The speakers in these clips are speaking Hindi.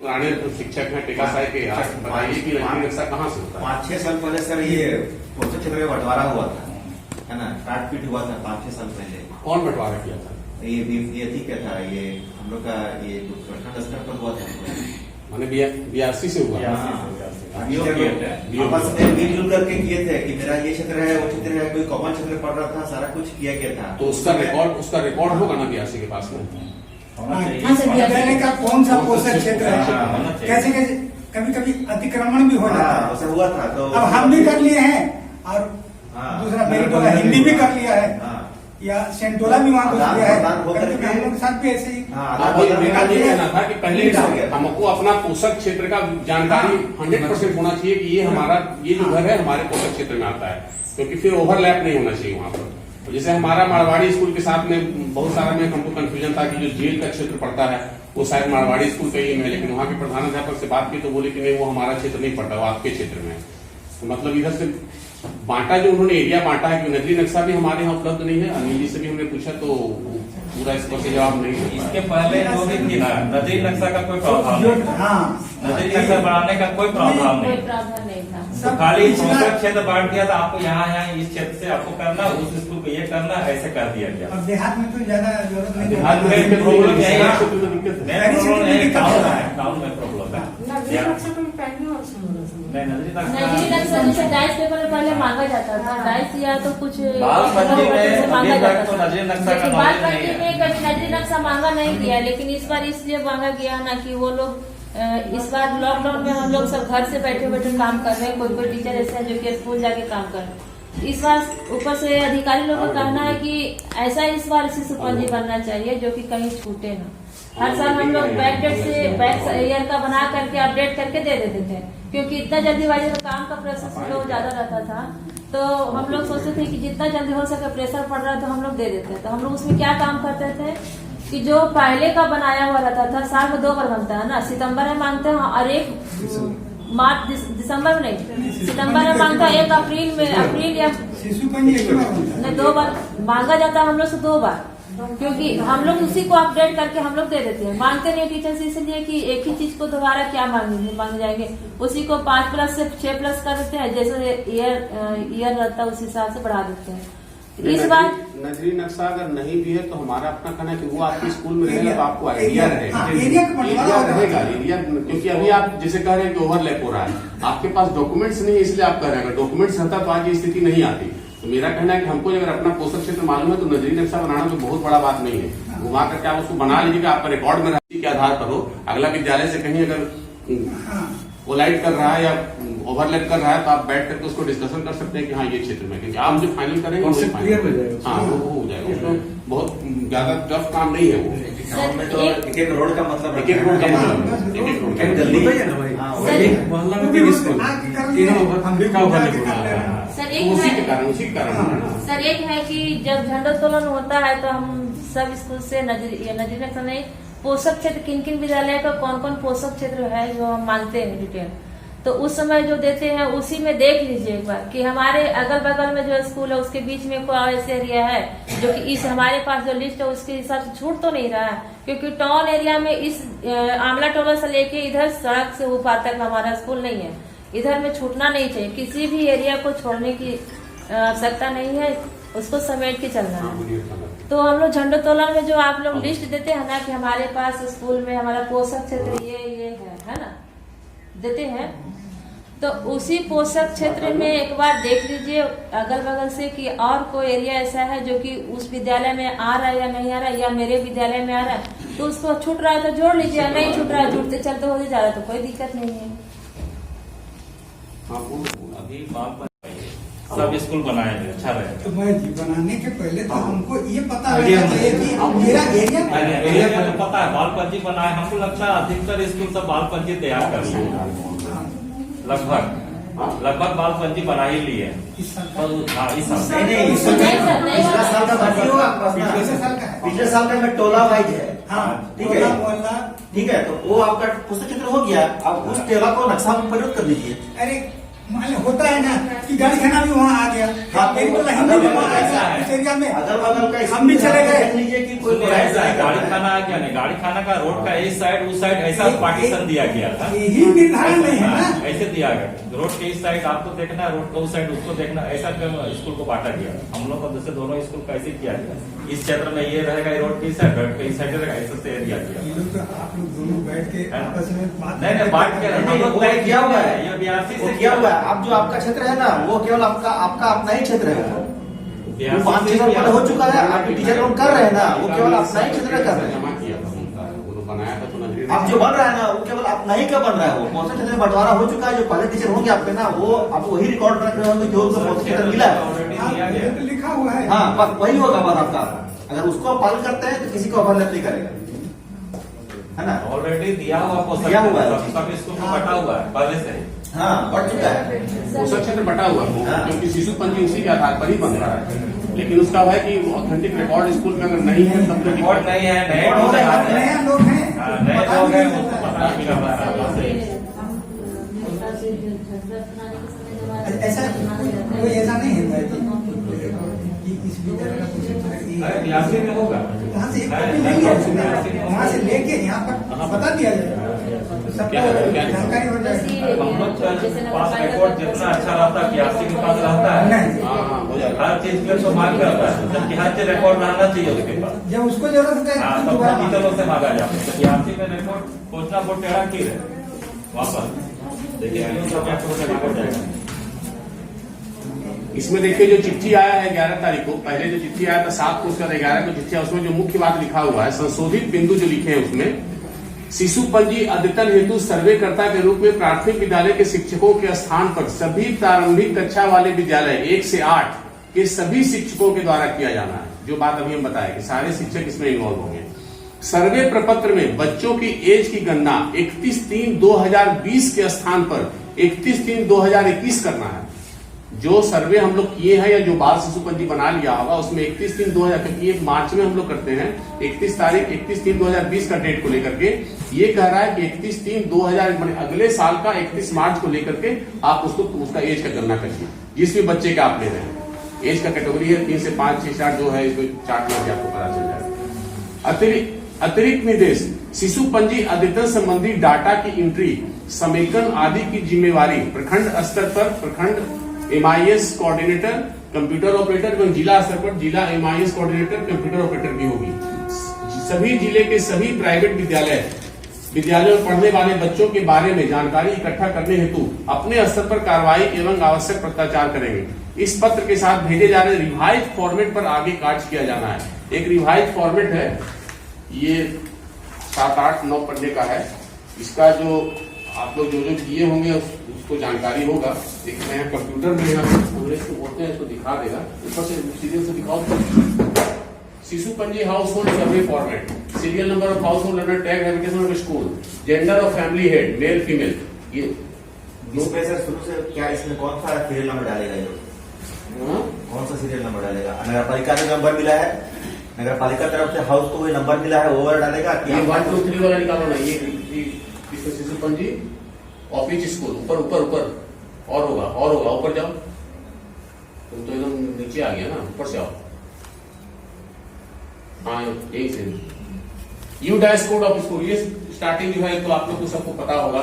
पुराने शिक्षक हैं टेका साहब के, आप बताइए कि नजरी नक्शा कहाँ से होता है? 5-6 साल पहले सर ये पोस्टर क्षेत्र में बंटवारा हुआ था, है ना, काटपीट हुआ था 5-6 साल पहले। कौन बंटवारा किया था? ये ठीक क्या था, ये हम लोग का ये प्रखंड स्तर पर हुआ था, मैंने बीआरसी से हुआ। आपस में मिलजुल करके किए थे कि मेरा ये क्षेत्र है, वो क्षेत्र है, कोई कॉमन क्षेत्र पड़ रहा था, सारा कुछ किया गया था। तो उसका रिकॉर्ड होगा ना बीआरसी के पास में? विद्यालय का कौन सा पोषक क्षेत्र है, कैसे कैसे कभी कभी अतिक्रमण भी हो जाता है, ऐसा हुआ था। तो अब हम भी कर लिए हैं और दूसरा मेरी हिंदी भी कर लिया है, या सेंटोला भी वहाँ कुछ लिया है, हम लोग के साथ भी ऐसे ही। मेरा ये कहना था कि पहले हमको अपना पोषक क्षेत्र का जानकारी 100% होना चाहिए कि ये हमारा ये जो घर है हमारे पोषक क्षेत्र में आता है, क्योंकि फिर ओवरलैप नहीं होना चाहिए वहाँ पर। जैसे हमारा मारवाड़ी स्कूल के साथ में बहुत सारा में हमको कंफ्यूजन था कि जो जेल का क्षेत्र पड़ता है वो शायद मारवाड़ी स्कूल का ही है, लेकिन वहाँ के प्रधानाध्यापक से बात की तो बोले कि नहीं, वो हमारा क्षेत्र नहीं पड़ता, वो आपके क्षेत्र में है। तो मतलब इधर से बांटा, जो उन्होंने एरिया बांटा है कि नजरी नक्शा भी हमारे यहाँ उपलब्ध नहीं है। अनिल जी से भी हमने पूछा तो पूरा इस पर से जवाब नहीं है। इसके पहले जो भी थी ना, नजरी नक्शा का कोई प्रावधान नहीं, नजरी नक्शा बनाने का कोई प्रावधान नहीं था। तो खाली पोषक क्षेत्र बांट दिया था, आपको यहाँ इस क्षेत्र से आपको करना, उस स्कूल को ये करना, ऐसे कर दिया गया। अब देहात में तो ज्यादा जरूरत नहीं, देहात में प्रॉब्लम यही है, गाँव में प्रॉब्लम है। नजरी नक्शा तो पहले और नजरी नक्शा जैसे डाइस पेपर में पहले मांगा जाता था, डाइस या तो कुछ बाल पंजी में तो नजरी नक्शा का बाल पंजी में कभी नजरी नक्शा मांगा नहीं गया, लेकिन इस बार इसलिए मांगा गया ना कि वो लोग इस बार लॉकडाउन में हम लोग सब घर से बैठे बैठे काम कर रहे हैं, कोई कोई टीचर ऐसे हैं जो कि स्कूल जाके काम कर रहे हैं। इस बार ऊपर से अधिकारी लोगों का कहना है कि ऐसा इस बार शिशु पंजी बनना चाहिए जो कि कहीं छूटे ना। हर साल हम लोग बैक डेट से बैक ईयर का बना करके अपडेट करके दे देते थे, क्योंकि इतना जल्दीबाजी में काम का प्रेशर लोग ज्यादा रहता था, तो हम लोग सोचते थे कि जितना जल्दी हो सके प्रेशर पड़ रहा है तो हम लोग दे देते। तो हम लोग उसमें क्या काम करते थे कि जो पहले का बनाया हुआ रहता था, साल में 2 बार बनता है ना, सितंबर में मांगते हैं और 1 मार्च दिसंबर में नहीं, सितंबर में मांगता है, 1 अप्रैल में, अप्रैल या शिशु पंजी 2 बार मांगा जाता है हम लोग से, 2 बार, क्योंकि हम लोग उसी को अपडेट करके हम लोग दे देते हैं। मांगते नहीं टीचर से, इसलिए कि एक ही चीज को दोबारा क्या मांग जाएंगे, उसी को 5+ से 6+ कर देते हैं, जैसे ईयर रहता है उस हिसाब से बढ़ा देते हैं। इस बार नजरी नक्शा अगर नहीं भी है तो हमारा अपना कहना है कि वो आपके स्कूल में रहेगा तो आपको आइडिया रहेगा, एरिया, क्योंकि अभी आप जैसे कह रहे हैं कि ओवरलैप हो रहा है, आपके पास डॉक्यूमेंट्स नहीं है इसलिए आप कह रहे हैं। अगर डॉक्यूमेंट्स रहता तो आज ये स्थिति नहीं आती। तो मेरा कहना है कि हमको अगर अपना पोषक क्षेत्र मालूम है तो नजरी नक्शा बनाना तो बहुत बड़ा बात नहीं है। घुमा करके आप उसको बना लीजिएगा, आपका रिकॉर्ड में रहने के आधार पर हो। अगला विद्यालय से कहीं अगर कोलाइड कर रहा है या ओवरलैप कर रहा है तो आप बैठ करके उसको डिस्कशन कर सकते हैं कि हाँ ये क्षेत्र में, क्योंकि आप जो फाइनल करेंगे हाँ वो हो जाएगा। उसमें बहुत ज्यादा टफ काम नहीं है वो। गाँव में तो एक रोड का मतलब, एक रोड का मतलब, एक रोड का जल्दी मोहल्ला में स्कूल उसी के कारण सर एक है कि जब झंडोत्तोलन होता है तो हम सब स्कूल से नजरी नक्शा नहीं, पोषक क्षेत्र किन किन विद्यालय का कौन कौन पोषक क्षेत्र है जो हम मांगते हैं डिटेल, तो उस समय जो देते हैं उसी में देख लीजिए एक बार कि हमारे अगल बगल में जो स्कूल है उसके बीच में कोई ऐसे एरिया है जो कि इस हमारे पास जो लिस्ट है उसके हिसाब से छूट तो नहीं रहा है, क्योंकि टाउन एरिया में इस आमला टोला से लेके इधर सड़क से ऊपर तक हमारा स्कूल नहीं है, इधर में छूटना नहीं चाहिए, किसी भी एरिया को छोड़ने की आवश्यकता नहीं है, उसको समेट के चलना है। तो हम लोग झंडोत्तोलन में जो आप लोग लिस्ट देते हैं ना कि हमारे पास स्कूल में हमारा पोषक क्षेत्र ये है ना, देते हैं, तो उसी पोषक क्षेत्र में एक बार देख लीजिए अगल बगल से कि और कोई एरिया ऐसा है जो कि उस विद्यालय में आ रहा है या नहीं आ रहा है, या मेरे विद्यालय में आ रहा है, तो उसको छूट रहा है तो जोड़ लीजिए, नहीं छूट रहा है जुड़ते चलते होते जा रहा है तो कोई दिक्कत नहीं है। अभी सब स्कूल बनाए हैं, अच्छा रहे। तो मैं जी बनाने के पहले तो हमको ये पता रहना चाहिए कि मेरा एरिया का तो पता है, बाल पंजी बनाए, हमको लगता है अधिकतर स्कूल सब बाल पंजी तैयार कर लिए, लगभग बाल पंजी बना ही लिए। पिछले साल का टोला वाइज है, ठीक है, तो वो आपका पुस्तक चित्र हो गया, आप उस टोला को नक्शा में प्रयोग कर लीजिए। अरे मान लो होता है ना कि गाड़ी खाना भी वहाँ आ गया, मेरी तो हिंदी भी वहाँ आ गया उस एरिया में, अगल बगल का हम भी चले गए। लीजिए कि कोई ऐसा है, गाड़ी खाना क्या नहीं, गाड़ी खाना का रोड का इस साइड उस साइड ऐसा पार्टीशन दिया गया था। यही निर्धारण नहीं है ना। ऐसे दिया गया, रोड के इस साइड आपको देखना है, रोड का उस साइड उसको देखना, ऐसा स्कूल को बांटा गया। हम लोग को जैसे दोनों स्कूल का ऐसे किया गया, इस क्षेत्र में ये रहेगा रोड के इस साइड, रोड के इस साइड रहेगा, ऐसा से एरिया किया। ये लोग तो आप लोग दोनों बैठ के आपस में बात नहीं बात के हम लोग तय किया हुआ है, ये बीआरसी से किया हुआ है। अब जो आपका क्षेत्र है ना, वो केवल आपका अपना ही क्षेत्र है। वो 5-6 साल पहले हो चुका है, आपके टीचर लोग कर रहे हैं ना, वो केवल अपना ही क्षेत्र कर रहे हैं। जमा किया था उनका, वो लोग बनाया था तो नजदीक अब जो बन रहा है ना, वो केवल अपना ही का बन रहा है। वो कौन सा क्षेत्र में बंटवारा हो चुका है, जो पहले टीचर होंगे आपके ना, वो आप वही रिकॉर्ड रख रहे होंगे जो कौन सा क्षेत्र मिला है। ये तो लिखा हुआ है। हाँ, बस वही होगा बात आपका। अगर उसको आप पालन करते हैं तो किसी को ओवरलैप नहीं करेगा, है ना। ऑलरेडी दिया हुआ पोषक दिया हुआ है। सब स्कूल को बटा हुआ है पहले से। हाँ, बढ़ चुका है। पोषक क्षेत्र बटा हुआ है, हाँ। क्योंकि शिशु पंजी उसी के आधार पर ही बन रहा है। लेकिन उसका है कि ऑथेंटिक रिकॉर्ड स्कूल में अगर नहीं है तब तो रिकॉर्ड नहीं है, नए और लोग हैं। नया लोग हैं, नए पता लोग भी हैं, नहीं उनको चलता पता नहीं लग रहा है। ऐसा कोई ऐसा नहीं है कि इस विद्यालय का कुछ अरे बीआरसी में होगा, वहाँ से एक कॉपी नहीं है, वहाँ से लेके यहाँ पर बता दिया जाएगा, सबको जानकारी हो जाएगी। हम लोग पास रिकॉर्ड जितना अच्छा रहता है बीआरसी के पास रहता है। नहीं, हाँ हो जाएगा। हर चीज में तो मांग करता है, जबकि हर चीज रिकॉर्ड रहना चाहिए उसके पास। जब उसको जरूरत है हाँ, तो तब दोबारा टीचरों से मांगा जाता है। बीआरसी में रिकॉर्ड खोजना बहुत टेढ़ा की है वापस। देखिए हो जाएगा। इसमें देखिए जो चिट्ठी आया है 11 तारीख को, पहले जो चिट्ठी आया था 7 को, उसका 11 को चिट्ठी है, उसमें जो मुख्य बात लिखा हुआ है, संशोधित बिंदु जो लिखे हैं उसमें, शिशु पंजी अद्यतन हेतु सर्वेकर्ता के रूप में प्राथमिक विद्यालय के शिक्षकों के स्थान पर सभी प्रारंभिक कक्षा वाले विद्यालय 1 से 8 के सभी शिक्षकों के द्वारा किया जाना है। जो बात अभी हम बताया कि सारे शिक्षक इसमें इन्वॉल्व होंगे। सर्वे प्रपत्र में बच्चों की एज की गणना 31/3/2020 के स्थान पर 31/3/2021 करना है। जो सर्वे हम लोग किए हैं या जो बाल शिशु पंजी बना लिया होगा उसमें 31/3/2000, क्योंकि 1 मार्च में हम लोग करते हैं, 31/3/2020 का डेट को लेकर के ये कह रहा है कि 31/3/2000 अगले साल का 31 मार्च को लेकर के आप उसको उसका एज का गणना करिए, जिस भी बच्चे का आप ले रहे हैं। एज का कैटेगरी है 3 से 5, 6, 7 जो है, इसको चार्ट में आपको पता चल जाएगा। अतिरिक्त निर्देश, शिशु पंजी अद्यतन संबंधी डाटा की एंट्री, समेकन आदि की जिम्मेवारी प्रखंड स्तर पर प्रखंड MIS कोऑर्डिनेटर, कंप्यूटर ऑपरेटर एवं जिला स्तर पर जिला MIS कोऑर्डिनेटर, कंप्यूटर ऑपरेटर की होगी। सभी जिले के सभी प्राइवेट विद्यालयों में पढ़ने वाले बच्चों के बारे में जानकारी इकट्ठा करने हेतु अपने स्तर पर कार्रवाई एवं आवश्यक पत्राचार करेंगे। इस पत्र के साथ भेजे जा रहे रिवाइज फॉर्मेट पर आगे कार्य किया जाना है। एक रिवाइज फॉर्मेट है, ये 7, 8, 9 पढ़ने का है। इसका जो आप लोग जो किए होंगे उसको जानकारी होगा। देखिए मैं कंप्यूटर में अंग्रेज को बोलते हैं, इसको दिखा देगा, ऊपर से सीरियल से दिखाओ। शिशु पंजी house hold survey format, serial number of household under tag habitation of school, gender of family head male female. ये इसमें सर शुरू से क्या इसमें कौन सा सीरियल नंबर डालेगा? ये कौन सा सीरियल नंबर डालेगा? नगर पालिका का नंबर मिला है, नगर पालिका तरफ से हाउस को नंबर मिला है, वो डालेगा कि 1, 2, 3 वाला निकालो ना। ये शिशु पंजी ऑफिस स्कूल ऊपर ऊपर ऊपर और होगा ऊपर जाओ। तुम तो एकदम नीचे आ गया ना, ऊपर से आओ। हाँ यही से you dash code of school, ये स्टार्टिंग जो है तो आप लोग को सबको पता होगा।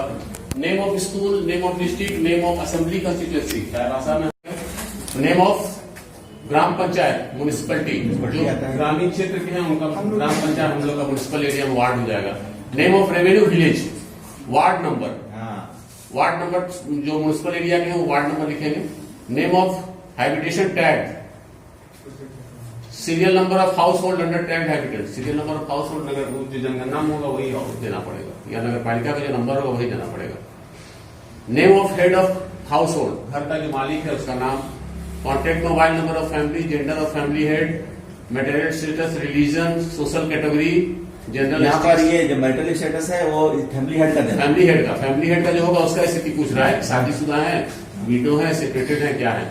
Name of school, name of district, name of assembly constituency, भाषा में name of gram panchayat municipality, जो ग्रामीण क्षेत्र के हैं उनका ग्राम पंचायत हम लोग का म्युनिसिपल एरिया में वार्ड हो जाएगा। Name of revenue village, ward number, ward number जो म्युनिसिपल एरिया के हैं वो वार्ड नंबर लिखेंगे। Name of habitation tag, serial number of household under tag habitat, serial number of household नगर जो जनगणना में होगा वही देना पड़ेगा, या नगर पालिका का जो नंबर होगा वही देना पड़ेगा। Name of head of house hold, घर का जो मालिक है उसका नाम। Contact mobile number of family, gender of family head, material status, religion, social category, general. यहाँ पर ये जो मेरिटल स्टेटस है वो फैमिली हेड का देना। फैमिली हेड का जो होगा उसका स्थिति पूछ रहा है, शादीशुदा है, विडो है, सेपरेटेड है, क्या है।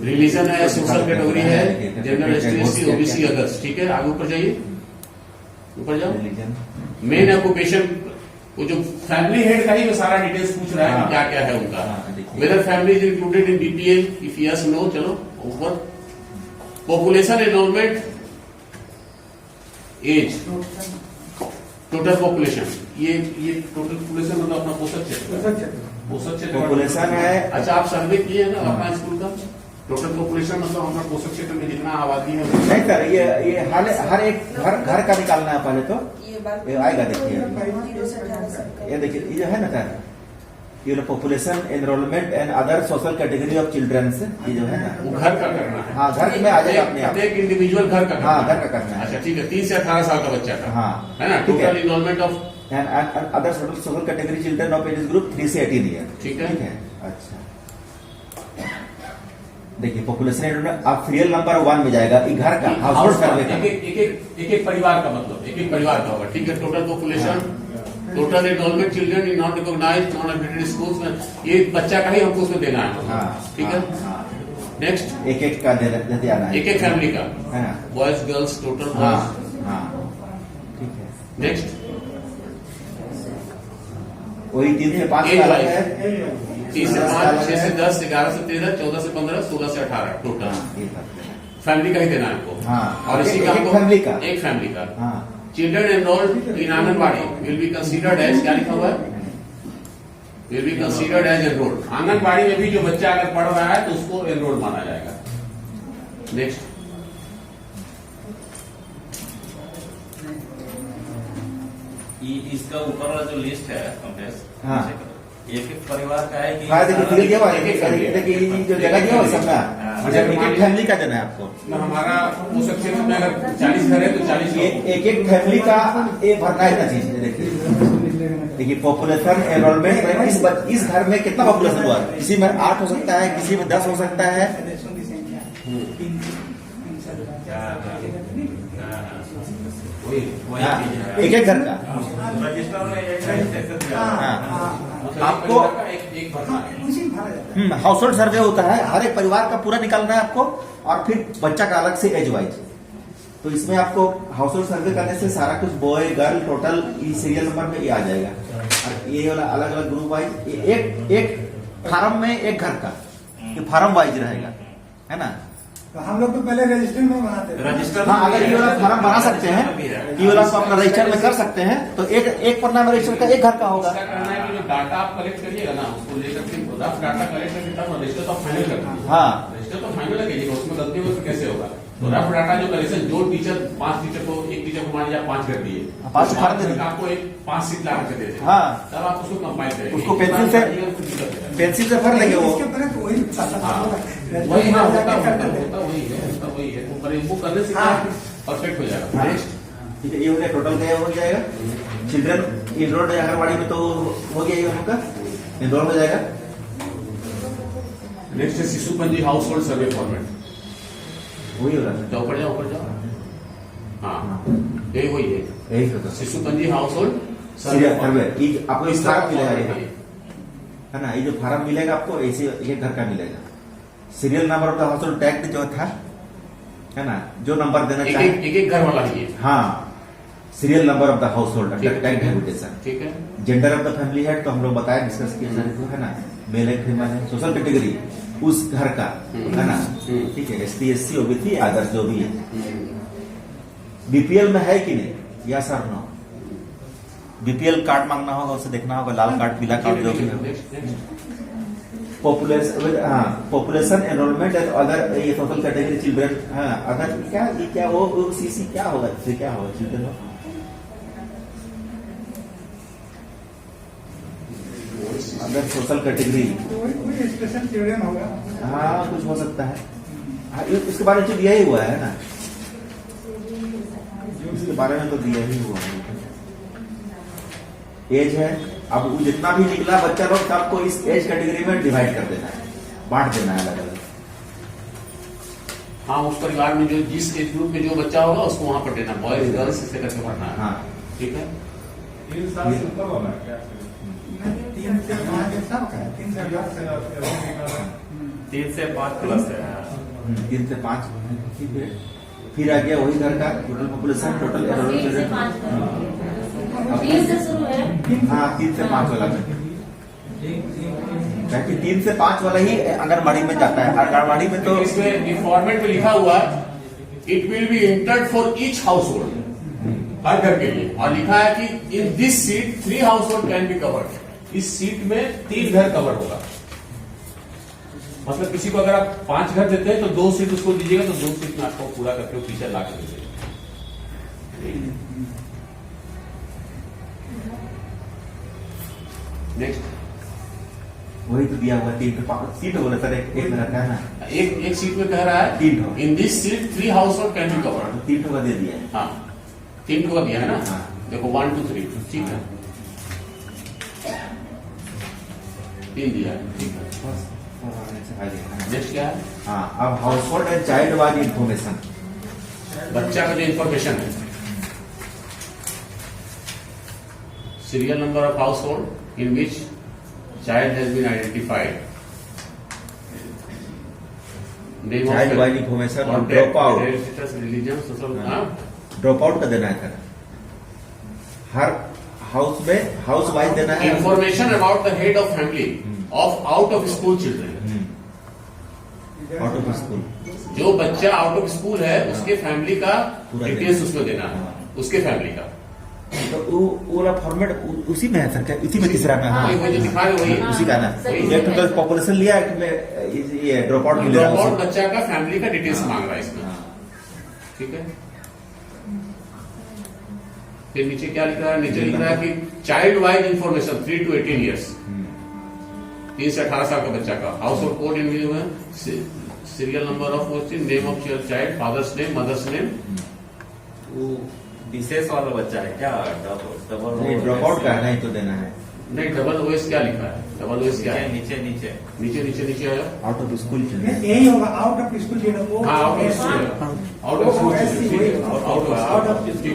रिलीजन है, सोशल कैटेगरी है, जनरल एसटी ओबीसी अदर्स। ठीक है, आगे ऊपर जाइए, ऊपर जाओ। मेन ऑक्यूपेशन वो जो फैमिली हेड का ही वो सारा डिटेल्स पूछ रहा है हाँ। कि क्या क्या है उनका। हाँ, देखिए। Whether family is included in BPL, if yes no, चलो ऊपर। Population, enrolment, age, total population, ये टोटल पॉपुलेशन मतलब अपना पोषक क्षेत्र, पोषक क्षेत्र पॉपुलेशन है। अच्छा, आप सर्वे किए हैं ना अपना स्कूल का? टोटल पॉपुलेशन मतलब अपना पोषक क्षेत्र में जितना आबादी है नहीं सर, ये हर एक घर का निकालना है पहले तो। ये आएगा, देखिए ये देखिए, ये जो है ना सर, ये population, enrolment and other social category of childrens, ये जो है ना वो घर का करना है। हाँ, घर में आ जाएगा अपने आप। एक इंडिविजुअल घर का करना हाँ, है। घर का करना है। अच्छा ठीक है, 3 से 18 साल का बच्चा का, हाँ, है ना? ठीक है। Total enrollment of and other social category children of age group 3 से 18 ईयर। ठीक है। अच्छा, देखिए पॉपुलेशन एनरोलमेंट आप सीरियल नंबर 1 में जाएगा, ये घर का हाउस सर्वे का। एक परिवार का मतलब एक परिवार का होगा। ठीक है, total population, total enrollment children in non recognized non affiliated schools में, ये बच्चा का ही हमको उसमें देना है। हाँ, ठीक है। नेक्स्ट, एक का देते आना है, एक फैमिली का, है ना? बॉयज गर्ल्स टोटल हाँ बॉयज। हाँ, ठीक है। नेक्स्ट, वही 3 से 5 एज का वाइज, है, 3 से 5, 6 से 10, 11 से 13, 14 से 15, 16 से 18 टोटल हाँ, ये सब। फैमिली का ही देना है आपको। हाँ, और इसी का एक हमको फैमिली का। एक फैमिली का। हाँ, children enrolled in anganwadi will be considered as, क्या लिखा हुआ है? Will be considered as enrolled. Anganwadi में भी जो बच्चा अगर पढ़ रहा है तो उसको एनरोल्ड माना जाएगा। नेक्स्ट, इसका ऊपर वाला जो लिस्ट है कॉम्प्लेक्स, हाँ। एक एक परिवार का है कि हाँ, देखिए सीरियल दिया हुआ है, एक फैमिली। देखिए ये जो जगह दिया हुआ है सबका, अच्छा, एक फैमिली का देना है आपको। तो हमारा पोषक क्षेत्र में अगर 40 घर है तो 40 लोग। एक फैमिली का ये भरना है इतना चीज। देखिए पॉपुलेशन एनरोलमेंट, इस घर में कितना पॉपुलेशन हुआ है? किसी में 8 हो सकता है, किसी में 10 हो सकता है। वही हाँ, चीज है। एक घर का। रजिस्टर में एक आपको एक भरना है। हाउस होल्ड सर्वे होता है, हर एक परिवार का पूरा निकालना है आपको, और फिर बच्चा का अलग से एज वाइज। तो इसमें आपको हाउस होल्ड सर्वे करने से सारा कुछ boy girl total serial number में ये आ जाएगा। और ये वाला अलग अलग ग्रुप वाइज, एक फार्म में एक घर का, ये फार्म वाइज रहेगा, है ना? तो हम लोग तो पहले रजिस्टर में बनाते थे। रजिस्टर। हाँ, अगर ये वाला फार्म बना सकते हैं, ये वाला को अपना रजिस्टर में कर सकते हैं, तो एक पन्ना में रजिस्टर का एक घर का होगा। इसका करना है कि जो डाटा आप कलेक्ट करिएगा ना, उसको लेकर के रफ डाटा कलेक्ट करके तब रजिस्टर तो फाइनल करना है। हाँ, रजिस्टर तो फाइनल लगेगा, उसमें गलती हो तो कैसे होगा? तो रफ डाटा जो कलेक्शन, जो टीचर 5 टीचर को, एक टीचर को मान लीजिए 5 कर दिए, 5 फार्म दे दिए। आपको एक 5 सीट ला के दे दें। हाँ। तब आप उसको कंपाइल करेंगे। उसको पेंसिल से भर लेंगे वो। इसके पहले तो वही वही हाँ, होता वही है। पर इनको करने से क्या परफेक्ट हो जाएगा। हाँ। नेक्स्ट, ठीक है, ये हो गया, टोटल गया हो जाएगा। चिल्ड्रन इनरोल्ड आंगनबाड़ी में तो हो गया ये उनका इनरोल हो जाएगा। नेक्स्ट है शिशु पंजी हाउस होल्ड सर्वे फॉर्मेट। वही हो रहा है, जाओ, ऊपर जाओ। हाँ, यही वही है, यही होता है। शिशु पंजी हाउस होल्ड सीरियल सर्वे, ये आपको इस फार्म मिलेगा, ये है। है ना? ये जो फार्म मिलेगा आपको, ऐसे ये घर का मिलेगा। Serial number of the house hold tag जो था, है ना, जो नंबर देना चाहे, एक घर वाला ही है। हाँ, serial number of the house hold ठीक है, टैग हैबिटेशन। ठीक है। Gender of the family head तो हम लोग बताए, डिस्कस किया सारे को, है ना? मेल है, फीमेल है, सोशल कैटेगरी उस घर का, है ना? ठीक है, ST SC OBC अदर्स जो भी है। बीपीएल में है कि नहीं, या सर नो? बीपीएल कार्ड मांगना होगा, उसे देखना होगा, लाल कार्ड पीला कार्ड जो भी है। पॉपुलेशन एनरोलमेंट एंड अदर, ये सोशल कैटेगरी चिल्ड्रन, हाँ, अदर क्या वो CC क्या होगा, क्या होगा चिल्ड्रन? अदर सोशल कैटेगरी, कोई स्पेशल चिल्ड्रन होगा। हाँ, कुछ हो सकता है। हाँ, इसके बारे में तो दिया ही हुआ है ना, इसके बारे में तो दिया ही हुआ है। एज है, अब वो जितना भी निकला बच्चा लोग सबको इस एज कैटेगरी में डिवाइड कर देना है, बांट देना है अलग अलग। हाँ, उस परिवार में जो जिस एज ग्रुप में जो बच्चा होगा उसको वहां पर देना, बॉयज गर्ल्स ऐसे करके पढ़ना है। हाँ, ठीक है। 3 साल से ऊपर वाला क्या? 3 से 5 सबका है, 3 से 5। 3 से 5 प्लस है। 3 से 5, फिर आ गया वही घर का टोटल पॉपुलेशन, टोटल 3 से 5 3 से शुरू है। हाँ 3 से 5 वाला में, क्योंकि 3 से 5 वाला ही आंगनबाड़ी में जाता है। आंगनबाड़ी में तो इसमें फॉर्मेट में लिखा हुआ है it will be entered for each household, हर घर के लिए, और लिखा है कि in this sheet 3 household can be covered. इस सीट में 3 घर कवर होगा। मतलब किसी को अगर आप 5 घर देते हैं तो 2 सीट उसको दीजिएगा, तो 2 सीट में आपको पूरा करके वो टीचर ला के दीजिएगा। नेक्स्ट वही तो दिया हुआ 3 सीट बोला सर, एक में रखा है ना, एक सीट में कह रहा है 3 ठो, इन this sheet 3 household can be covered. 3 ठो का दे दिया है। हाँ 3 को दिया है ना। हाँ। देखो 1 2 3 ठीक है, 3 दिया है, ठीक है। नेक्स्ट क्या है? हाँ अब household and child wise information, बच्चा का जो इंफॉर्मेशन है, serial number of household in which child has been identified, name child wise information और drop out, religion, social. Drop out का देना है सर, हर हाउस में हाउस वाइज देना है। Information about the head of family of out of school children. Out of school, जो बच्चा आउट ऑफ स्कूल है उसके फैमिली का पूरा डिटेल्स देना। उसमें देना है, उसके फैमिली का। तो वो वाला फॉर्मेट उसी में है सर क्या? उसी में तीसरा में? हाँ वही जो दिखा रहे वही है। उसी का ना, सही एक तो पॉपुलेशन लिया है, ये ड्रॉप आउट मिल रहा ड्रॉप आउट है। बच्चा का फैमिली का डिटेल्स मांग रहा है इसमें, ठीक है। फिर नीचे क्या लिख रहा है? नीचे लिख रहा है कि child wise information 3 to 18 years, 3 से 18 साल का बच्चा का household code in serial number of name of child, father's name, mother's name. वो विशेष वाला बच्चा है क्या? डबल ड्रॉप आउट का नहीं तो देना है। नहीं डबल ओएस क्या लिखा है? डबल ओएस क्या है? नीचे नीचे नीचे नीचे नीचे आया। आउट ऑफ स्कूल यही होगा, आउट ऑफ स्कूल चिल्ड्रन। हाँ out of school, out of school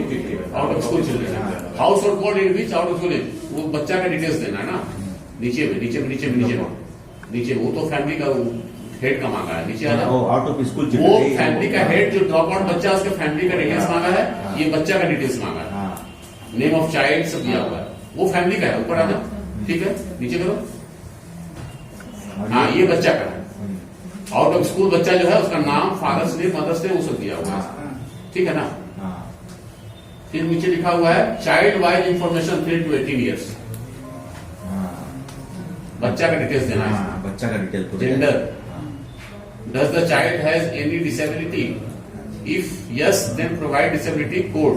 children, out of school children. House hold code in which out of school, वो बच्चा का डिटेल्स देना है ना। नीचे में नीचे में नीचे में नीचे में नीचे, वो तो फैमिली का हेड का मांगा है। नीचे आ जाओ, आउट ऑफ स्कूल वो फैमिली का हेड जो ड्रॉप आउट बच्चा उसके फैमिली का डिटेल्स मांगा है, ये बच्चा का डिटेल्स मांगा है, नेम ऑफ चाइल्ड सब दिया हुआ है, वो फैमिली का है। ऊपर आ जाओ, ठीक है, नीचे करो। हाँ ये बच्चा का है। आउट ऑफ स्कूल बच्चा जो है उसका नाम, फादर्स नेम, मदर्स नेम, वो सब दिया हुआ है, ठीक है ना। फिर नीचे लिखा हुआ है child wise information 3 to 18 years, बच्चा का डिटेल्स देना है। बच्चा का detail, gender, does the child has any disability, if yes then provide disability code.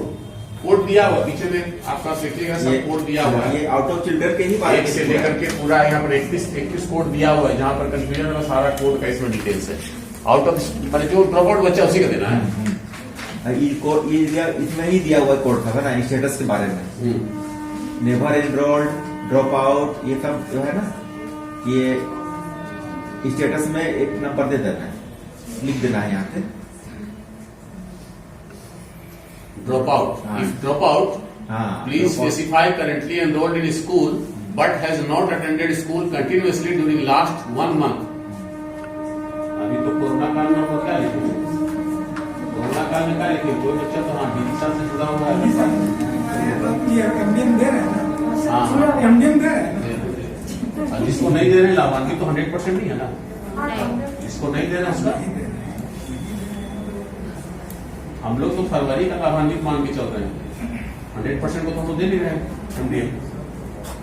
Code दिया हुआ पीछे में आपका देखिएगा, सब कोड दिया हुआ है। ये आउट ऑफ चिल्ड्रन के ही बारे एक से लेकर के पूरा यहाँ पर 31 कोड दिया हुआ है, जहाँ पर कंफ्यूजन में सारा कोड का इसमें डिटेल्स है। आउट ऑफ मतलब जो ड्रॉप आउट बच्चा उसी का देना है। ये कोड ये इसमें ही दिया हुआ कोड था ना, स्टेटस के बारे में, नेवर एनरोल्ड, ड्रॉप आउट, ये सब जो है ना, ये स्टेटस में एक नंबर दे देना है, लिख देना है यहाँ पे। Drop out, if drop out please specify currently enrolled in school but has not attended school continuously during last 1 month। अभी तो कोरोना काल में हम क्या लिखेंगे? कोरोना काल में क्या लिखेंगे? कोई बच्चा तो हाँ हिंसा से जुड़ा हुआ है, एमडीएम दे रहे हैं ना, हाँ एमडीएम दे रहे हैं। और जिसको नहीं दे रहे लाभार्थी तो 100% नहीं है ना, जिसको नहीं दे रहे उसका। हम लोग तो फरवरी का लाभान्वित मान के चल रहे हैं, 100% को तो हम लोग दे नहीं रहे हैं एमडीएम।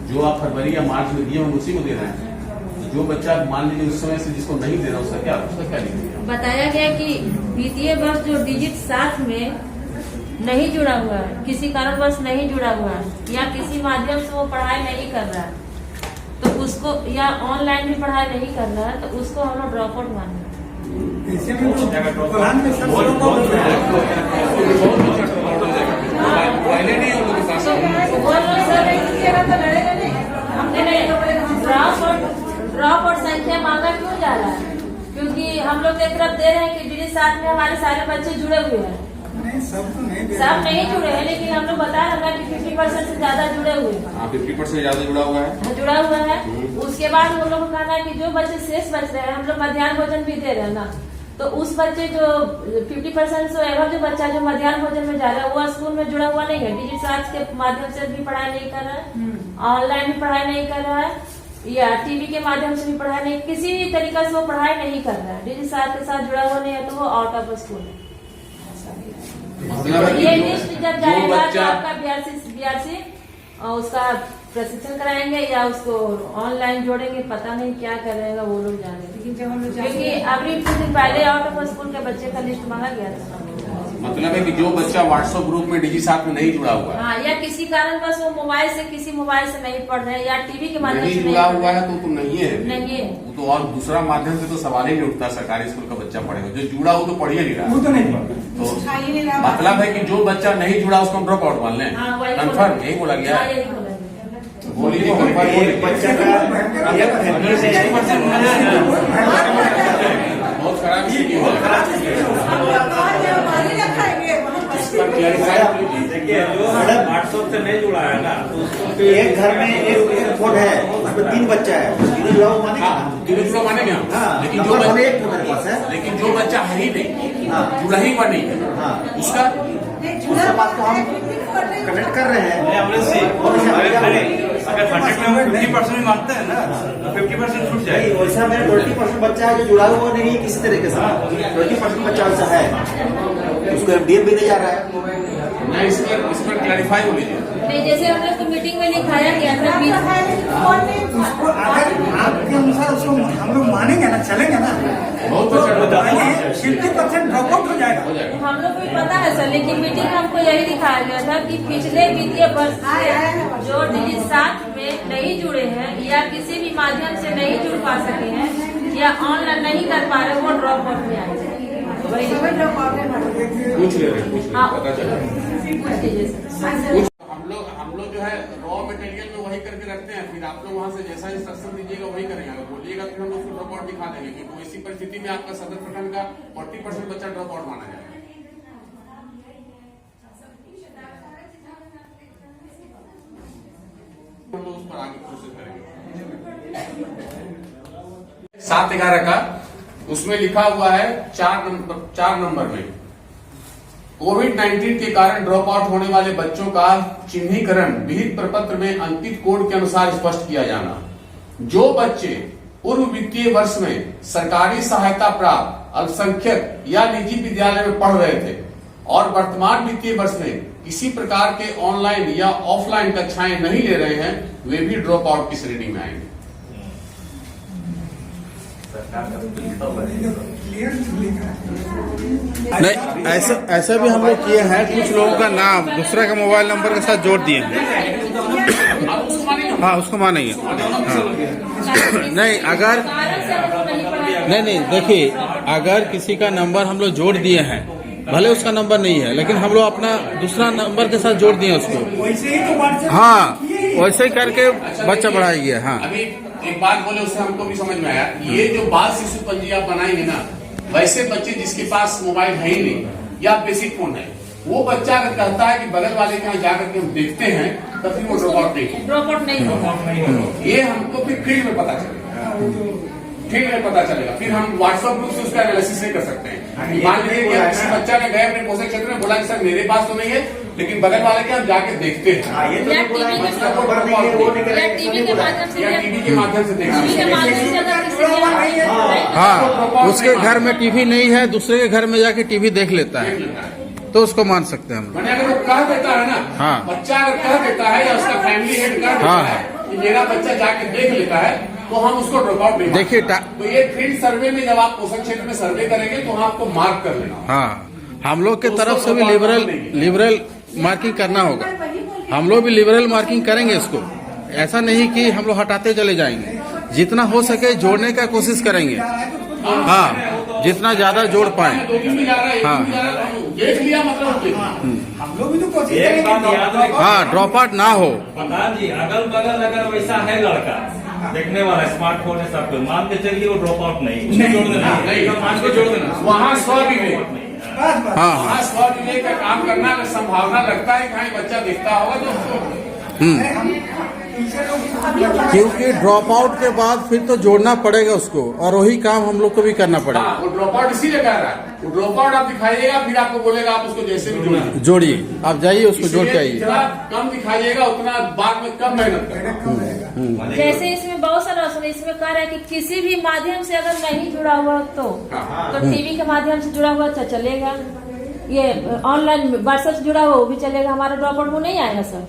जो आप फरवरी या मार्च में दिए होंगे उसी को दे रहे हैं। जो बच्चा मान लीजिए उस समय से जिसको नहीं दे रहा उसका क्या लिखेंगे? बताया गया कि वित्तीय वर्ष जो डिजिट 7 में नहीं जुड़ा हुआ है, किसी कारणवश नहीं जुड़ा हुआ है, या किसी माध्यम से वो पढ़ाई नहीं कर रहा है, तो उसको, या ऑनलाइन भी pढ़ाई नहीं कर रहा है, तो उसको हम लोग ड्रॉप आउट मानेंगे। ऐसे में तो प्लान में सब पहले नहीं हम लोग के पास ड्रॉप और संख्या मांगा क्यों जा रहा है? क्योंकि हम लोग एक तरफ दे रहे हैं कि डिजिट 7 में हमारे सारे बच्चे जुड़े हुए हैं। नहीं, सब तो नहीं दे सब नहीं जुड़े हैं, लेकिन हम लोग बता रहे हैं कि 50% से ज्यादा जुड़े हुए हैं। 50% से ज्यादा जुड़ा हुआ है, जुड़ा हुआ है। उसके बाद हम लोग को कहना है कि जो बच्चे शेष बच रहे हैं, हम लोग मध्याह्न भोजन भी दे रहे हैं ना, तो उस बच्चे जो 50% से एवं जो बच्चा जो मध्याह्न भोजन में जा रहा है वो स्कूल में जुड़ा हुआ नहीं है, डिजिटल के माध्यम से भी पढ़ाई नहीं कर रहा है, ऑनलाइन भी पढ़ाई नहीं कर रहा है या टीवी के माध्यम से भी पढ़ाई नहीं, किसी भी तरीका से वो पढ़ाई नहीं कर रहा है, डिजिटल के साथ जुड़ा हुआ नहीं है, तो वो आउट ऑफ स्कूल है। ये लिस्ट जब जाएगा तो आपका बीआरसी उसका प्रशिक्षण कराएंगे या उसको ऑनलाइन जोड़ेंगे, पता नहीं क्या करेगा वो लोग जाने। क्योंकि अभी कुछ दिन पहले आउट ऑफ स्कूल के बच्चे का लिस्ट मांगा गया था। मतलब है कि जो बच्चा व्हाट्सएप ग्रुप में डिजी साथ में नहीं जुड़ा हुआ है, हाँ, या किसी कारण बस वो मोबाइल से किसी मोबाइल से नहीं पढ़ रहे हैं या टीवी के माध्यम नहीं से जुड़ा हुआ है तो नहीं है, नहीं है वो तो और दूसरा माध्यम से तो सवाल ही नहीं उठता सरकारी स्कूल का बच्चा पढ़ेगा, जो जुड़ा हो तो पढ़ ही नहीं रहा। वो तो नहीं पढ़ता। तो मतलब है कि जो बच्चा नहीं जुड़ा उसको ड्रॉप आउट मान लें, हाँ, वही कन्फर्म यही बोला गया हाँ, है। यही बोला गया। बोलिए एक बच्चा का बहुत खराब स्थिति हो देखिए जो व्हाट्सएप से नहीं जुड़ा है ना तो उसको एक घर में एक फोन है, उसमें 3 बच्चा है, तीनों जुड़ा हुआ मानेगा ना? तीनों जुड़ा मानेंगे हम, हाँ, लेकिन जो नंबर बच्चा एक फोन मेरे पास है। लेकिन जो बच्चा है ही नहीं, हाँ। जुड़ा ही हुआ नहीं है, हाँ। उसका बात को हम कनेक्ट कर रहे हैं। अगर 50% भी मांगते हैं ना 50% छूट नहीं, वैसा मेरा 20% बच्चा है जो जुड़ा हुआ नहीं है किसी तरीके से, 20% बच्चा वैसा है, उसको एमडीएम भी नहीं जा रहा है। नहीं, इस पर क्लैरिफाई हो लीजिए। नहीं, जैसे हम लोग को मीटिंग में लिखाया गया था उसको अगर आपके अनुसार उसको हम लोग मानेंगे ना, चलेंगे ना, बहुत तो अच्छा 50% ड्रॉप आउट हो जाएगा। हम लोग को भी पता है सर, लेकिन मीटिंग में हमको यही दिखाया गया था कि पिछले वित्तीय वर्ष से जो डिजिटल में नहीं जुड़े हैं या किसी भी माध्यम से नहीं जुड़ पा सके हैं या ऑनलाइन नहीं कर पा रहे, वो ड्रॉप आउट में आए। पूछ ले रहे हैं, हाँ। पता चला। पूछ लीजिए सर। कुछ हम लोग जो है रॉ मटेरियल में वही करके रखते हैं, फिर आप लोग वहाँ से जैसा इंस्ट्रक्शन दीजिएगा वही करेंगे। अगर बोलिएगा फिर हम लोग ड्रॉप आउट दिखा देंगे, क्योंकि ऐसी परिस्थिति में आपका सदर प्रखंड का 40% बच्चा ड्रॉप आउट माना जाएगा। हम लोग उस पर आगे प्रोसेस करेंगे। 7/11 का उसमें लिखा हुआ है 4 नंबर में कोविड-19 के कारण ड्रॉप आउट होने वाले बच्चों का चिन्हीकरण विहित प्रपत्र में अंकित कोड के अनुसार स्पष्ट किया जाना। जो बच्चे पूर्व वित्तीय वर्ष में सरकारी सहायता प्राप्त अल्पसंख्यक या निजी विद्यालय में पढ़ रहे थे और वर्तमान वित्तीय वर्ष में किसी प्रकार के ऑनलाइन या ऑफलाइन कक्षाएं नहीं ले रहे हैं, वे भी ड्रॉप आउट की श्रेणी में आएंगे। नहीं, ऐसा भी हम लोग किए हैं, कुछ लोगों का नाम दूसरे का मोबाइल नंबर के साथ जोड़ दिए हैं। हाँ, उसको मानेंगे। हाँ। नहीं, अगर नहीं देखिए, अगर किसी का नंबर हम लोग जोड़ दिए हैं, भले उसका नंबर नहीं है, लेकिन हम लोग अपना दूसरा नंबर के साथ जोड़ दिए उसको। वैसे ही तो हाँ, वैसे ही करके बच्चा बढ़ाया गया। हाँ, अभी एक बात बोले, उससे हमको भी समझ में आया। ये जो बाल शिशु पंजी आप बनाएंगे ना, वैसे बच्चे जिसके पास मोबाइल है ही नहीं या बेसिक फोन है, वो बच्चा अगर कहता है कि बगल वाले के यहाँ जाकर के हम देखते हैं, तो फिर वो ड्रॉप आउट नहीं होगा। ये हमको फिर फील्ड में पता चलेगा, फील्ड में पता चलेगा। फिर हम व्हाट्सएप ग्रुप से उसका एनालिसिस नहीं कर सकते हैं। मान लीजिए कि किसी बच्चा ने गए अपने पोषक क्षेत्र में, बोला कि सर मेरे पास तो नहीं है, लेकिन बगल वाले के हम जाके देखते हैं, ये तो या नहीं बोला है, टीवी बच्चा को भर देंगे, वो नहीं या करेंगे, टीवी के माध्यम से या टीवी के माध्यम से देखते टीवी के हैं। माध्यम से अगर किसी के हाँ, उसके घर में टीवी नहीं है, दूसरे के घर में जाके टीवी देख लेता है, तो उसको मान सकते हैं हम लोग। मैंने अगर वो कह देता है ना, हाँ। बच्चा अगर कह देता है या उसका फैमिली हेड कह देता हाँ। है कि मेरा बच्चा जाके देख लेता है, तो हम उसको ड्रॉप आउट नहीं देखिए, मानते। तो ये फील्ड सर्वे में जब आप पोषक क्षेत्र में सर्वे करेंगे तो वहाँ आपको मार्क कर लेना। हाँ, हम लोग के तरफ से भी लिबरल मार्किंग करना होगा। हम लोग भी लिबरल मार्किंग करेंगे इसको। ऐसा नहीं कि हम लोग हटाते चले जाएंगे, जितना हो सके जोड़ने का कोशिश करेंगे। हाँ, जितना ज्यादा जोड़ पाए। हाँ। देख लिया मतलब हम लोग भी तो कोशिश एक बात याद करेंगे। रखिए। हाँ, ड्रॉप आउट ना हो। प्रधान जी, अगल बगल अगर वैसा है लड़का देखने वाला, स्मार्टफोन है सब कुछ, मान के चलिए वो ड्रॉप आउट नहीं, उसको जोड़ देना, नहीं, मान के जोड़ देना, वहाँ स्व-विवेक, बस बस। हाँ, वहाँ स्व-विवेक का काम करना। अगर संभावना लगता है कि हाँ ये बच्चा देखता होगा तो उसको अरे हम टीचर लोग क्योंकि ड्रॉप आउट के बाद फिर तो जोड़ना पड़ेगा उसको, और वही काम हम लोग को भी करना पड़ेगा। हाँ, वो ड्रॉप आउट इसीलिए कर रहा है, वो ड्रॉप आउट आप दिखाइएगा, फिर आपको बोलेगा आप उसको जैसे भी जोड़िए। जोड़िए, आप जाइए उसको जोड़ के आइए। जितना कम दिखाइएगा उतना बाद में कम मेहनत करना। जैसे इसमें बहुत सारा ऑप्शन है, इसमें कह रहा है कि किसी भी माध्यम से अगर नहीं जुड़ा हुआ तो टीवी के माध्यम से जुड़ा हुआ तो चलेगा, ये ऑनलाइन व्हाट्सएप से जुड़ा हुआ वो भी चलेगा, हमारा ड्रॉप आउट वो नहीं आएगा सर।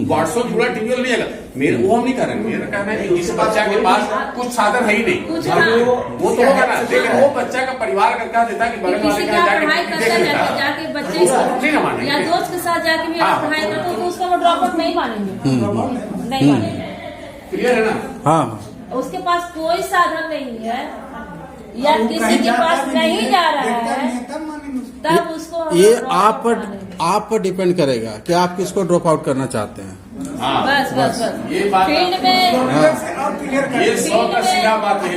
व्हाट्सएप जुड़ा टीवी नहीं आएगा, मेरे वो हम नहीं कर रहे। मेरा कहना है कि जिस बच्चा के पास कुछ साधन है ही नहीं, वो तो होगा ना, लेकिन वो बच्चा का परिवार का कह देता कि बगल वाले का पढ़ाई करता है जाके बच्चे या दोस्त के साथ जाके भी अगर पढ़ाई करते तो उसका वो ड्रॉप आउट नहीं मानेंगे, नहीं मानेंगे। क्लियर है ना? हाँ, उसके पास कोई साधन नहीं है या किसी के पास नहीं जा रहा है, तब उसको ये आप पर डिपेंड करेगा कि आप किसको ड्रॉप आउट करना चाहते हैं। हाँ, बस बस बस ये बात फील्ड में ये 100 का सीधा बात है,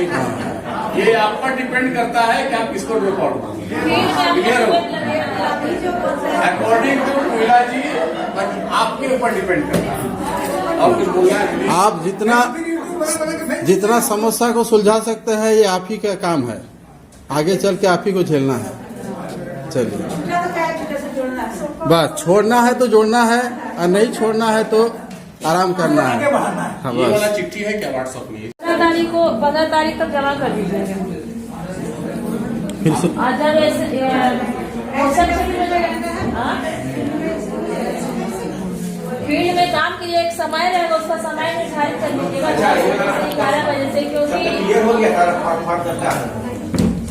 ये आप पर डिपेंड करता है कि आप किसको ड्रॉप आउट करेंगे। क्लियर हो? अकॉर्डिंग टू मीला जी आपके ऊपर डिपेंड करता है, और कुछ बोलना है? आप जितना समस्या को सुलझा सकते हैं ये आप ही का काम है, आगे चल के आप ही को झेलना है। चलिए, बस छोड़ना है तो जोड़ना है, और नहीं छोड़ना है तो आराम करना है। हाँ, ये वाला बस चिट्ठी है क्या व्हाट्सएप में? 15 तारीख तक जमा कर दीजिएगा। फिर से अदर फील्ड में काम के लिए एक समय रहेगा, उसका समय निर्धारित कर लीजिएगा 11 बजे से, क्योंकि क्लियर हो गया सारा फॉर्म का,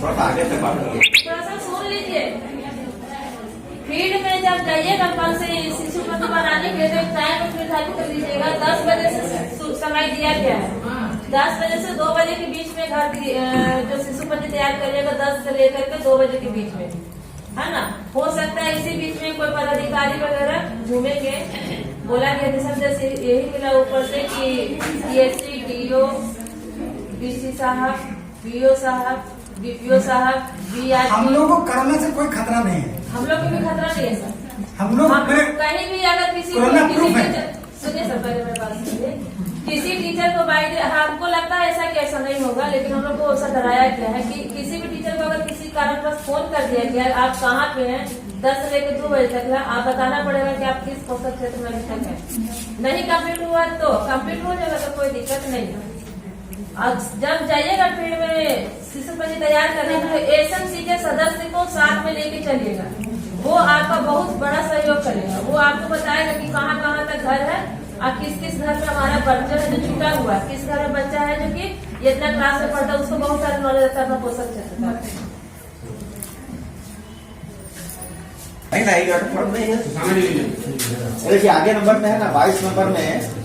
थोड़ा सा आगे तक बात करिए। थोड़ा सा सुन लीजिए। फील्ड में जब जाइएगा कल से शिशु मंदिर बनाने के लिए टाइम निर्धारित कर लीजिएगा। 10 बजे से समय दिया गया है, 10 बजे से 2 बजे के बीच में घर की जो शिशु मंदिर तैयार करिएगा, 10 से लेकर के 2 बजे के बीच में, है ना। हो सकता है इसी बीच में कोई पदाधिकारी वगैरह घूमेंगे। बोला गया जैसे यही मिला ऊपर से कि सीएससी, डीओ, डीसी साहब, बीओ साहब, डीपीओ साहब, बीआर। हम लोग को कोरोना से कोई खतरा नहीं है, हम लोग को भी खतरा नहीं है सर। हम लोग कहीं भी अगर किसी सुनिए सर, पहले मेरी बात सुनिए। किसी टीचर को हमको लगता है ऐसा कि ऐसा नहीं होगा, लेकिन हम लोग को ऐसा डराया गया है कि किसी भी टीचर को अगर किसी कारणवश फोन कर दिया गया आप कहाँ पे हैं, 10 से लेकर 2 बजे तक है, आप बताना पड़ेगा कि आप किस पोषक क्षेत्र में अभी तक है। नहीं कंप्लीट हुआ तो कंप्लीट हो जाएगा, तो कोई दिक्कत नहीं है। और जब जाइएगा फील्ड में शिशु पंजी तैयार करने के लिए एसएमसी के सदस्य को साथ में लेके चलिएगा, वो आपका बहुत बड़ा सहयोग करेगा। वो आपको बताएगा कि कहाँ कहाँ तक घर है और किस किस घर में हमारा बच्चा है जो छूटा हुआ है, किस घर में बच्चा है जो कि इतना क्लास में पढ़ता है, उसको बहुत सारा नॉलेज रहता है पोषक क्षेत्र का। नहीं नहीं फॉर्म नहीं है। देखिए आगे नंबर में है ना, 22 नंबर में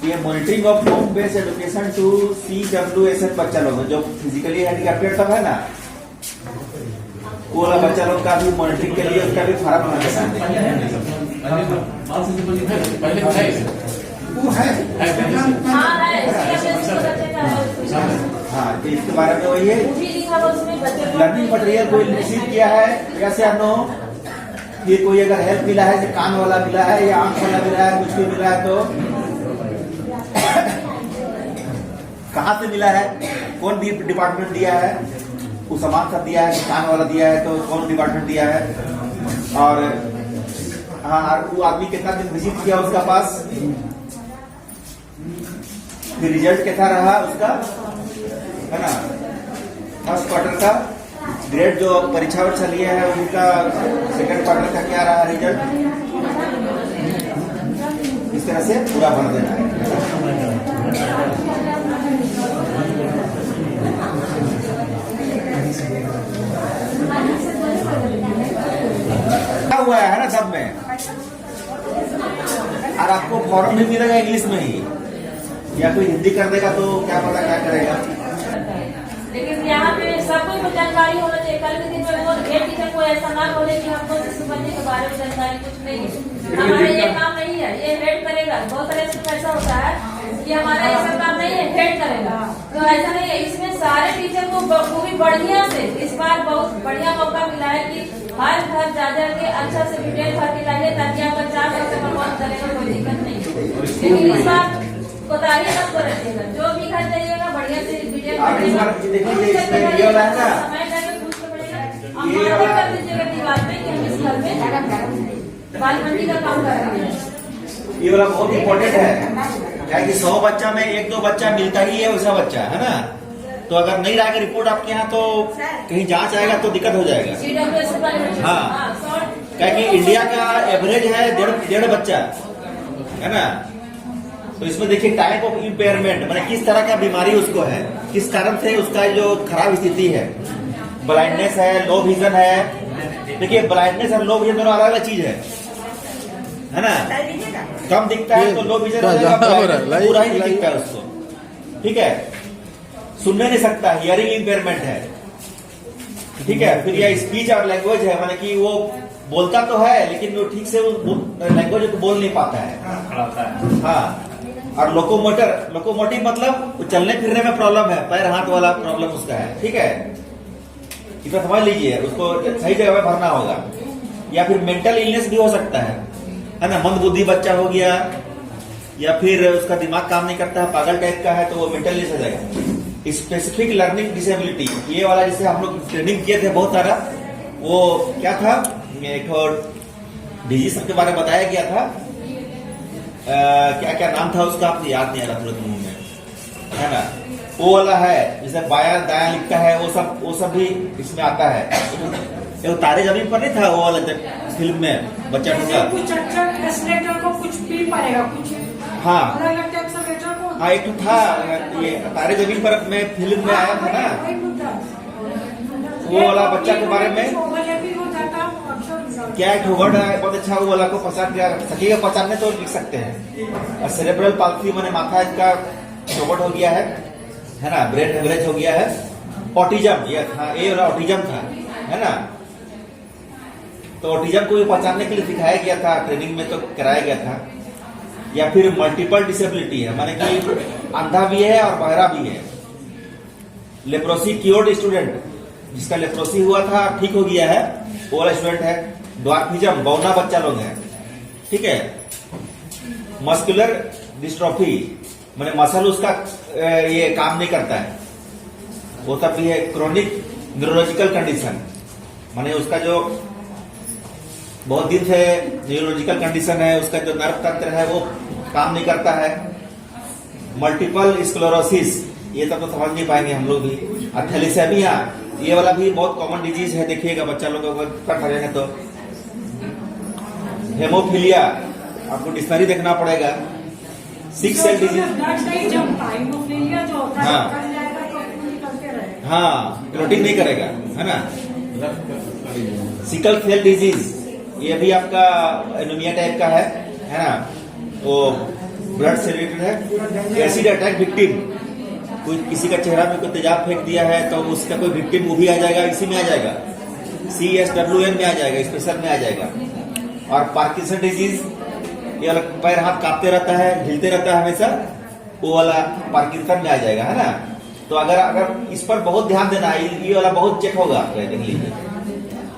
ये monitoring of home based education to CWSN बच्चा लोग जो फिजिकली हैंडीकैप्ड सब है ना, वो वाला बच्चा लोग का भी मॉनिटरिंग के लिए उसका भी फॉर्म बना देना है। हाँ, तो इसके बारे में वही है, लर्निंग मटेरियल कोई रिसीव किया है कैसे नो, ये कोई अगर हेल्प मिला है, कान वाला मिला है या आंख वाला मिला है, कुछ भी मिला है तो कहाँ से मिला है, कौन डिपार्टमेंट दिया है, वो सामान सब दिया है, कान वाला दिया है तो कौन डिपार्टमेंट दिया है, और हाँ वो आदमी कितना दिन विजिट किया उसका पास, फिर रिजल्ट कैसा रहा उसका, है ना, फर्स्ट क्वार्टर का ग्रेड जो परीक्षा वरीक्षा लिया है उनका सेकंड क्वार्टर का क्या रहा रिजल्ट, इस तरह से पूरा भर देना है। क्या हुआ है ना सब में, और आपको फॉर्म भी मिलेगा इंग्लिश में ही, या कोई हिंदी कर देगा तो क्या पता क्या करेगा। लेकिन यहाँ पे सबको को जानकारी होना चाहिए। कल के दिन में वो एक टीचर को ऐसा ना बोले कि हमको शिशु मंदिर के बारे में जानकारी कुछ नहीं है, हमारा ये काम नहीं है, ये हेड करेगा। बहुत सारे ऐसा होता है कि हमारा ये सब काम नहीं है, हेड करेगा, तो ऐसा नहीं है। इसमें सारे टीचर को भी बढ़िया से इस बार बहुत बढ़िया मौका मिला है कि हर घर जा के अच्छा से डिटेल भर के लाइए, ताकि आपका 4 साल से बर्बाद करेगा कोई दिक्कत नहीं। लेकिन इस बार कोताही मत करिएगा, जो भी घर जाइएगा बढ़िया से डिटेल ये वाला है ना, समय जाके पूछ के पड़ेगा। आप मार्किंग कर दीजिएगा दीवार में कि हम इस घर में बालबंदी का काम कर रहे हैं। ये वाला बहुत इम्पोर्टेंट है, क्या कि 100 बच्चा में 1-2 बच्चा मिलता ही है वैसा बच्चा, है ना। तो अगर नहीं रहेगा रिपोर्ट आपके यहाँ तो कहीं जांच आएगा तो दिक्कत हो जाएगा। हाँ, क्या कि इंडिया का एवरेज है 1.5 बच्चा, है ना। तो इसमें देखिए टाइप ऑफ इम्पेयरमेंट, मतलब किस तरह का बीमारी उसको है, किस कारण से उसका जो खराब स्थिति है, ब्लाइंडनेस है, लो विजन है। देखिए ब्लाइंडनेस और लो विजन दोनों अलग अलग चीज है ना। कम दिखता है तो लो विजन पूरा ही नहीं दिखता है उसको, ठीक है। सुनने नहीं सकता, हियरिंग इम्पेयरमेंट है, ठीक है। फिर यह स्पीच और लैंग्वेज है, माने कि वो बोलता तो है लेकिन वो ठीक से लैंग्वेज को बोल नहीं पाता है। हाँ, और लोकोमोटिव मतलब चलने फिरने में प्रॉब्लम है, पैर हाथ वाला प्रॉब्लम उसका है, ठीक है। इतना समझ लीजिए, उसको सही जगह में भरना होगा। या फिर मेंटल इलनेस भी हो सकता है ना, मंद बुद्धि बच्चा हो गया, या फिर उसका दिमाग काम नहीं करता है, पागल टाइप का है, तो वो मेंटल इलनेस हो जाएगा। स्पेसिफिक लर्निंग डिसेबिलिटी, ये वाला जिसे हम लोग ट्रेनिंग किए थे बहुत सारा, वो क्या था, एक और डिजीज के बारे में बताया गया था, क्या क्या नाम था उसका, आपको याद नहीं आ रहा तुरंत मुंह में, है ना। वो वाला है जैसे बाया दाया लिखता है, वो सब भी इसमें आता है। तो तारे जमीन पर नहीं था वो वाला जब फिल्म में बच्चा ढूंढा, कुछ एक्सलेटर को कुछ भी पड़ेगा, कुछ हाँ अलग अलग एक्सलेटर को, हाँ एक तो था ये तारे जमीन पर में फिल्म में आया था ना, वो वाला बच्चा के बारे में क्या एक वर्ड है बहुत अच्छा, वो वाला को सकेगा पहचानने तो लिख सकते हैं। और सेरेब्रल पाल्सी माने माथा इसका चौपट हो गया है ना, ब्रेन हेमरेज हो गया है। ऑटिज्म, ये था, ये वाला ऑटिज्म था, है ना। तो ऑटिज्म को भी पहचानने के लिए सिखाया गया था, ट्रेनिंग में तो कराया गया था। या फिर मल्टीपल डिसेबिलिटी है, माने कि अंधा भी है और बहरा भी है। लेप्रोसी क्योर्ड स्टूडेंट, जिसका लेप्रोसी हुआ था ठीक हो गया है, वो वाला स्टूडेंट है। ड्वार्फिज्म, बौना बच्चा लोग है, ठीक है। मस्कुलर डिस्ट्रोफी, माने मसल उसका ये काम नहीं करता है, वो सब भी है। क्रोनिक न्यूरोलॉजिकल कंडीशन, माने उसका जो बहुत दिन से न्यूरोलॉजिकल कंडीशन है, उसका जो नर्व तंत्र है वो काम नहीं करता है। मल्टीपल स्क्लेरोसिस, ये तब तो समझ नहीं पाएंगे हम लोग भी। और थैलेसेमिया, ये वाला भी बहुत कॉमन डिजीज है, देखिएगा बच्चा लोगों को पढ़ेंगे तो। हेमोफीलिया, आपको डिक्शनरी देखना पड़ेगा। 6 सेल डिजीज, हाँ क्लोटिंग नहीं करेगा, है ना। सिकल सेल डिजीज, ये भी आपका एनीमिया टाइप का है ना, वो ब्लड से रिलेटेड है। एसिड अटैक विक्टिम, कोई किसी का चेहरा में कोई तेजाब फेंक दिया है तो उसका कोई विक्टिम वो भी आ जाएगा, इसी में आ जाएगा, CSWN में आ जाएगा, स्पेशल में आ जाएगा। और पार्किंसन डिजीज, ये वाला पैर हाथ कांपते रहता है, हिलते रहता है हमेशा, वो वाला पार्किंसन में आ जाएगा, है ना। तो अगर इस पर बहुत ध्यान देना है, ये वाला बहुत चेक होगा देख लीजिए।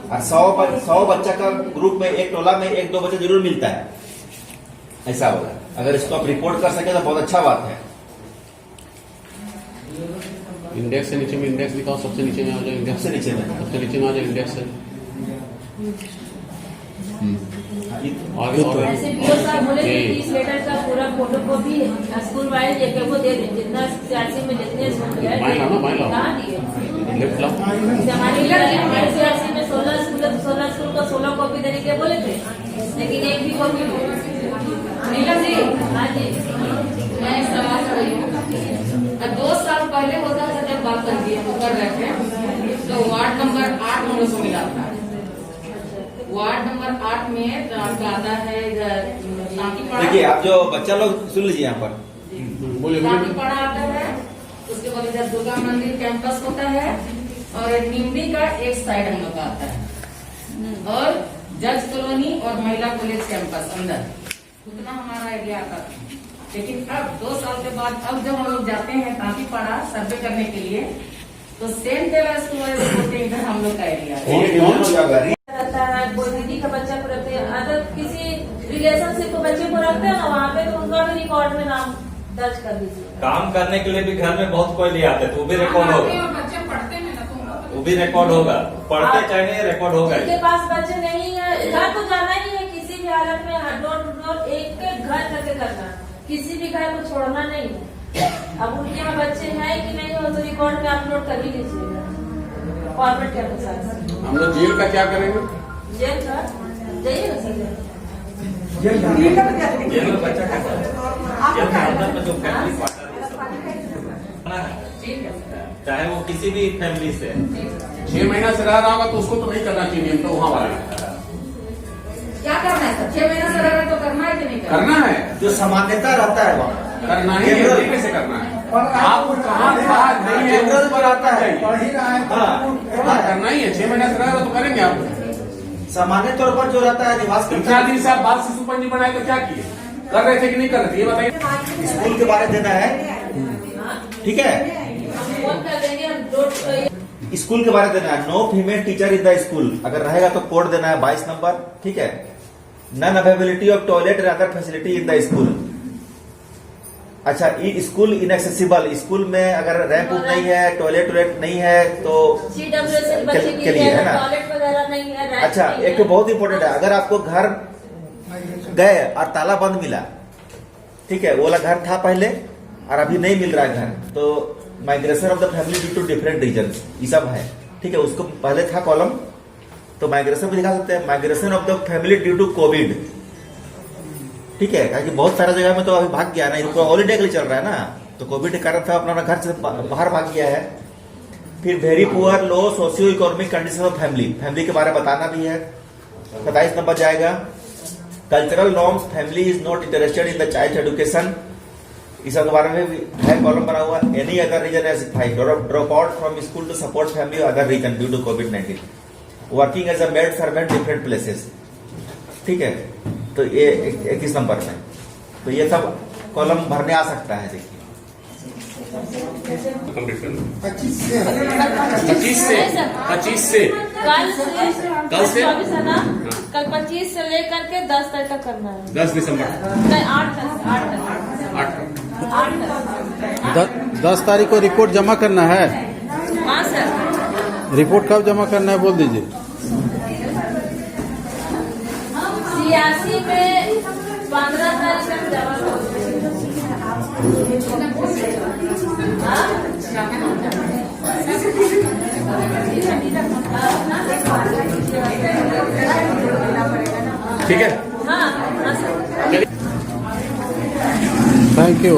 और 100 बच्चा का ग्रुप में, एक टोला में 1-2 बच्चा जरूर मिलता है, ऐसा होगा। अगर इसको आप रिपोर्ट कर सके तो बहुत अच्छा बात है। इंडेक्स से नीचे में इंडेक्स लिखा हो, सबसे नीचे में आ जाए इंडेक्स, सबसे नीचे में आ जाए इंडेक्स से। और ऐसे पीओ साहब बोले कि इस लेटर का पूरा फोटो कॉपी स्कूल वाइज एक को दे दें, जितना सीआरसी में जितने स्कूल है कहाँ दिए। हमारे सीआरसी में 16 स्कूल है, तो 16 स्कूल को 16 कॉपी देने के बोले थे, लेकिन एक भी कॉपी जी। हाँ जी, मैं सवाल कर रही हूँ, 2 साल पहले होता था जब बात कर रहे थे, तो वार्ड नंबर 8 हम लोग को मिला था। वार्ड नंबर 8 में आपका आता है देखिए, आप जो बच्चा लोग सुन लीजिए यहाँ पर, पड़ा आता है, उसके बाद इधर दुर्गा मंदिर कैंपस होता है, और निम्बी का एक साइड हम लोग का आता है, और जज कॉलोनी और महिला कॉलेज कैंपस अंदर, उतना हमारा एरिया आता था। लेकिन अब 2 साल के बाद अब जब हम लोग जाते हैं तांतीपाड़ा सर्वे करने के लिए, तो सेंट टेलर स्कूल वाले बोलते हैं इधर हम लोग का एरिया है। दर्ज कर दीजिए। काम करने के लिए भी घर में बहुत कोई ले आते हैं, तो वो भी रिकॉर्ड होगा, बच्चे पढ़ते हैं ना, तो वो भी रिकॉर्ड होगा, पढ़ते चाहे नहीं रिकॉर्ड होगा। जिनके पास बच्चे नहीं है, घर तो जाना ही है, किसी भी हालत में डोर टू डोर एक घर करके करना, किसी भी घर को छोड़ना नहीं है। अब उनके यहाँ बच्चे हैं कि नहीं हो तो रिकॉर्ड में अपलोड कर ही लीजिएगा फॉर्मेट के अनुसार। हम लोग जेल का क्या करेंगे? जेल का जाइए ना सर, जेल का जेल में बच्चा कैसा है? जेल के अंदर में जो फैमिली क्वार्टर है, ठीक है, चाहे वो किसी भी फैमिली से, 6 महीना से रह रहा होगा तो उसको तो नहीं करना चाहिए, हम तो वहाँ वाले क्या करना है सर? 6 महीना से रह रहे तो करना है कि नहीं करना है, जो सामान्यता रहता है वहाँ करना ही है, ये कैसे करना है? आपको कहाँ था नहीं है, जनरल पर आता है। पढ़ ही रहा है हाँ, करना ही है, 6 महीना से रह रहा तो करेंगे आप। सामान्य तौर पर जो रहता है निवास करता 4 दिन से आप बाल शिशु पंजी बनाए तो क्या किए? कर रहे थे कि नहीं कर रहे थे, ये बताइए। है, स्कूल के बारे देना है, ठीक है, फोन कर देंगे हम डोर स्कूल के बारे देना है। No female teacher in the school, अगर रहेगा तो कोड देना है 22 नंबर, ठीक है। Non availability of toilet and other facility in the school. अच्छा, स्कूल इनएक्सेसिबल, स्कूल में अगर रैंप नहीं है, टॉयलेट नहीं है तो CWS बच्चे के लिए है ना। टॉयलेट वगैरह नहीं है, रैक अच्छा, नहीं एक तो है। बहुत इंपॉर्टेंट है, अगर आपको घर गए और ताला बंद मिला, ठीक है, वो वाला घर था पहले और अभी नहीं मिल रहा है घर, तो migration of the family due to different reason, ये सब है, ठीक है। उसको पहले था कॉलम, तो माइग्रेशन भी दिखा सकते हैं, migration of the family due to COVID, ठीक है, क्योंकि बहुत सारा जगह में तो अभी भाग गया ना, हॉलीडे के लिए चल रहा है ना, तो कोविड के कारण था अपना घर से बाहर भाग गया है। फिर very poor low socio economic condition of family, family के बारे में बताना भी है। 27 नंबर जाएगा, cultural norms, family is not interested in the child education, इस सब के बारे में भी है कॉलम बना हुआ। Any other reason as drop out from school to support family other reason due to कोविड-19, working as a maid servant different places, ठीक है। तो ये 21 नंबर में, तो ये सब कॉलम भरने आ सकता है। देखिए 25 से 25 से कल से 24 है ना, हाँ। कल 25 से लेकर के 10 तक का करना है। 10 दिसंबर नहीं, 8 तक 8 10 तारीख को रिपोर्ट जमा करना है। हाँ सर, रिपोर्ट कब जमा करना है बोल दीजिए। 86 में 15 तारीख तक जमा ठीक है। हाँ, हाँ सर। Thank you.